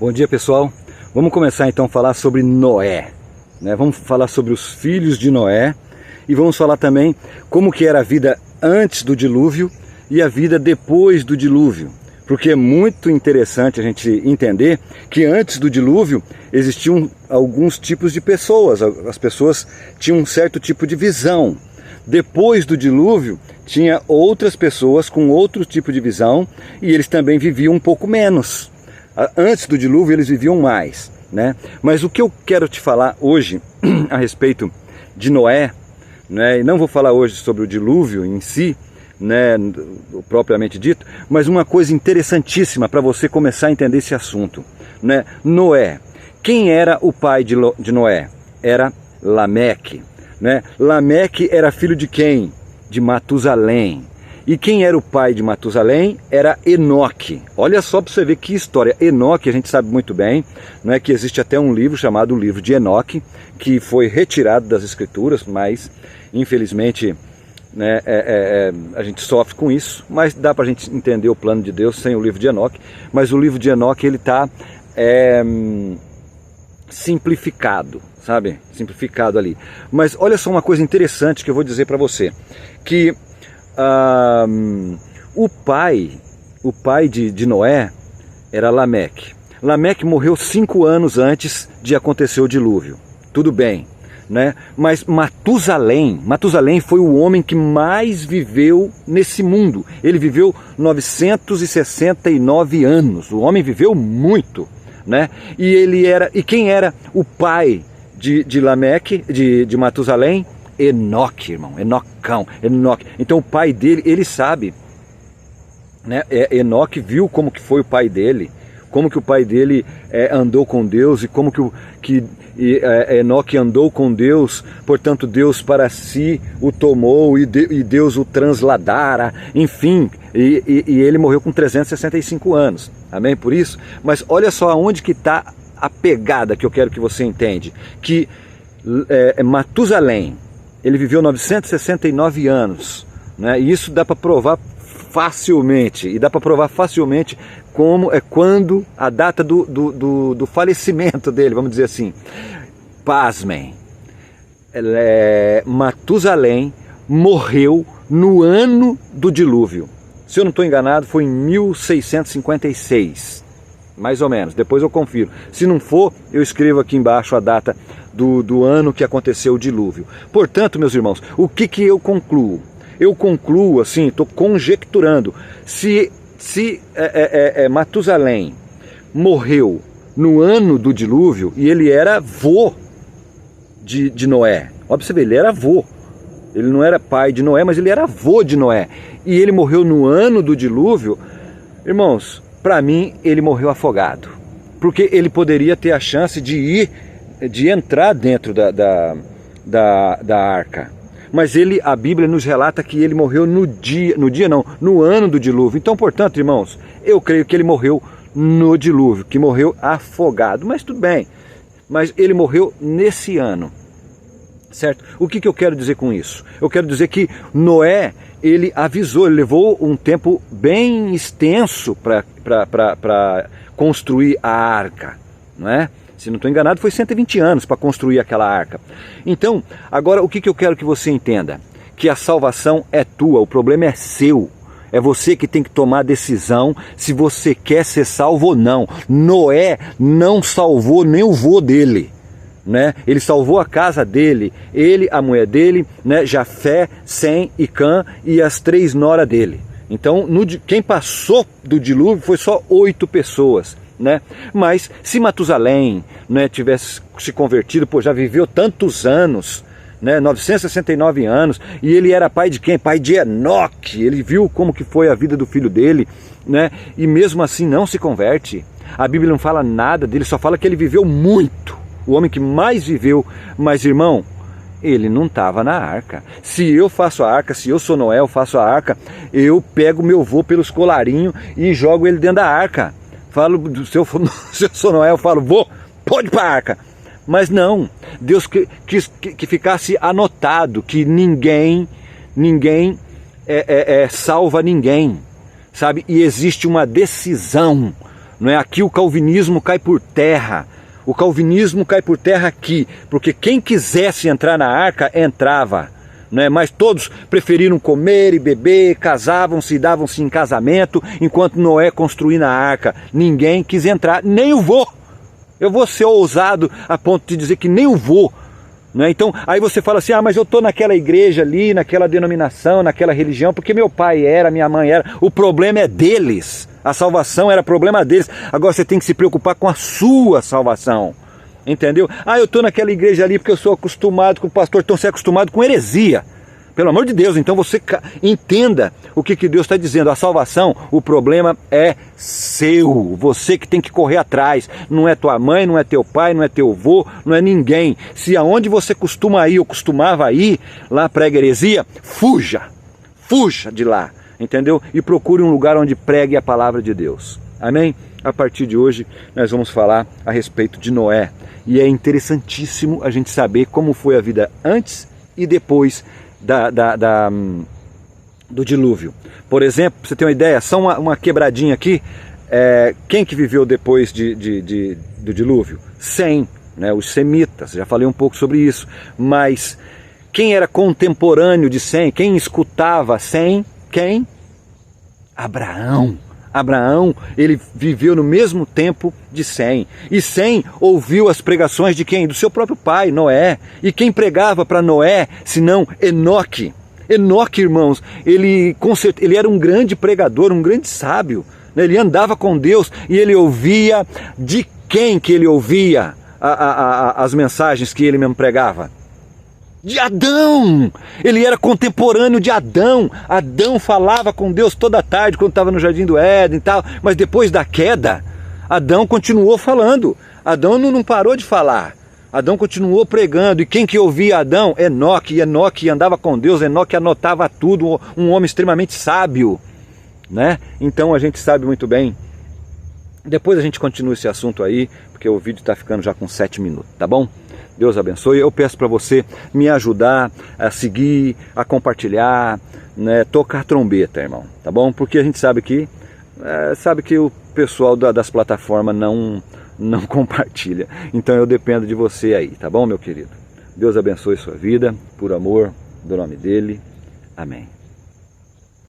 Bom dia, pessoal. Vamos começar então a falar sobre Noé, né? Vamos falar sobre os filhos de Noé e vamos falar também como que era a vida antes do dilúvio e a vida depois do dilúvio. Porque é muito interessante a gente entender que antes do dilúvio existiam alguns tipos de pessoas, as pessoas tinham um certo tipo de visão. Depois do dilúvio tinha outras pessoas com outro tipo de visão e eles também viviam um pouco menos. Antes do dilúvio eles viviam mais, né? Mas o que eu quero te falar hoje a respeito de Noé, né? E não vou falar hoje sobre o dilúvio em si, né, propriamente dito, mas uma coisa interessantíssima para você começar a entender esse assunto, né? Noé. Quem era o pai de Noé? Era Lameque, né? Lameque era filho de quem? De Matusalém. E quem era o pai de Matusalém? Era Enoque. Olha só para você ver que história. Enoque, a gente sabe muito bem, né, que existe até um livro chamado o livro de Enoque, que foi retirado das escrituras, mas infelizmente, né, a gente sofre com isso, mas dá para a gente entender o plano de Deus sem o livro de Enoque. Mas o livro de Enoque ele está simplificado, sabe? Simplificado ali. Mas olha só uma coisa interessante que eu vou dizer para você, que o pai de Noé era Lameque. Lameque morreu 5 anos antes de acontecer o dilúvio. Tudo bem, né? Mas Matusalém foi o homem que mais viveu nesse mundo. Ele viveu 969 anos. O homem viveu muito, né? E quem era o pai de Lameque, de Matusalém? Enoque, irmão, Enoque. Então o pai dele, ele sabe, né? Enoque viu como que foi o pai dele, como que o pai dele andou com Deus e como que Enoque andou com Deus, portanto Deus para si o tomou e Deus o transladara, enfim, e ele morreu com 365 anos, amém? Por isso, mas olha só aonde que está a pegada que eu quero que você entende, que Matusalém, ele viveu 969 anos, né? E isso dá para provar facilmente, quando a data do falecimento dele, vamos dizer assim. Pasmem, Matusalém morreu no ano do dilúvio. Se eu não estou enganado, foi em 1656, mais ou menos, depois eu confiro. Se não for, eu escrevo aqui embaixo a data do ano que aconteceu o dilúvio. Portanto, meus irmãos, o que eu concluo? Eu concluo assim, estou conjecturando, se Matusalém morreu no ano do dilúvio e ele era avô de Noé, ó, pra você ver, ele era avô, ele não era pai de Noé, mas ele era avô de Noé, e ele morreu no ano do dilúvio, irmãos, para mim ele morreu afogado, porque ele poderia ter a chance de entrar dentro da arca. Mas a Bíblia nos relata que ele morreu no ano do dilúvio. Então, portanto, irmãos, eu creio que ele morreu no dilúvio, que morreu afogado. Mas tudo bem, mas ele morreu nesse ano, certo? O que eu quero dizer com isso? Eu quero dizer que Noé, ele avisou, ele levou um tempo bem extenso para construir a arca, não é? Se não estou enganado, foi 120 anos para construir aquela arca. Então, agora o que eu quero que você entenda? Que a salvação é tua, o problema é seu. É você que tem que tomar a decisão se você quer ser salvo ou não. Noé não salvou nem o vô dele, né? Ele salvou a casa dele, ele, a mulher dele, né? Jafé, Sem e Cã e as 3 noras dele. Então, quem passou do dilúvio foi só 8 pessoas. Né? Mas se Matusalém, né, tivesse se convertido, já viveu tantos anos, né, 969 anos, e ele era pai de quem? Pai de Enoque. Ele viu como que foi a vida do filho dele, né, e mesmo assim não se converte. A Bíblia não fala nada dele, só fala que ele viveu muito, o homem que mais viveu. Mas, irmão, ele não estava na arca. Se eu faço a arca, se eu sou Noé, eu faço a arca, eu pego meu vô pelos colarinhos e jogo ele dentro da arca. Se eu sou Noé, eu falo, vô, pode ir para a arca. Mas não, Deus quis que ficasse anotado que ninguém salva ninguém, sabe? E existe uma decisão Não é? Aqui o calvinismo cai por terra. O calvinismo cai por terra aqui, porque quem quisesse entrar na arca, entrava. Né? Mas todos preferiram comer e beber, casavam-se e davam-se em casamento, enquanto Noé construía a arca. Ninguém quis entrar, nem o vô. Eu vou ser ousado a ponto de dizer que nem o vô. Né? Então, aí você fala assim, mas eu estou naquela igreja ali, naquela denominação, naquela religião, porque meu pai era, minha mãe era. O problema é deles. A salvação era problema deles. Agora você tem que se preocupar com a sua salvação. Entendeu? Eu estou naquela igreja ali porque eu sou acostumado com o pastor. Então você é acostumado com heresia. Pelo amor de Deus, então você entenda o que Deus está dizendo. A salvação, o problema é seu. Você que tem que correr atrás. Não é tua mãe, não é teu pai, não é teu avô, não é ninguém. Se aonde você costuma ir ou costumava ir, lá prega heresia, fuja. Fuja de lá. Entendeu? E procure um lugar onde pregue a palavra de Deus. Amém? A partir de hoje nós vamos falar a respeito de Noé. E é interessantíssimo a gente saber como foi a vida antes e depois do dilúvio. Por exemplo, pra você ter uma ideia, só uma quebradinha aqui, quem que viveu depois do dilúvio? Sem, né, os semitas, já falei um pouco sobre isso, mas quem era contemporâneo de Sem, quem escutava Sem, quem? Abraão. Abraão, ele viveu no mesmo tempo de Sem. E Sem ouviu as pregações de quem? Do seu próprio pai, Noé. E quem pregava para Noé, senão Enoque? Enoque, irmãos, ele era um grande pregador, um grande sábio. Ele andava com Deus e ele ouvia de quem que ele ouvia as mensagens que ele mesmo pregava? De Adão! Ele era contemporâneo de Adão. Adão falava com Deus toda tarde quando estava no Jardim do Éden e tal, mas depois da queda, Adão continuou falando. Adão não parou de falar. Adão continuou pregando. E quem que ouvia Adão? Enoque. E Enoque andava com Deus, Enoque anotava tudo, um homem extremamente sábio. Né? Então a gente sabe muito bem. Depois a gente continua esse assunto aí, porque o vídeo está ficando já com 7 minutos, tá bom? Deus abençoe. Eu peço para você me ajudar a seguir, a compartilhar, né, tocar trombeta, irmão, tá bom? Porque a gente sabe que o pessoal das plataformas não compartilha. Então eu dependo de você aí, tá bom, meu querido? Deus abençoe sua vida, por amor do nome dele. Amém.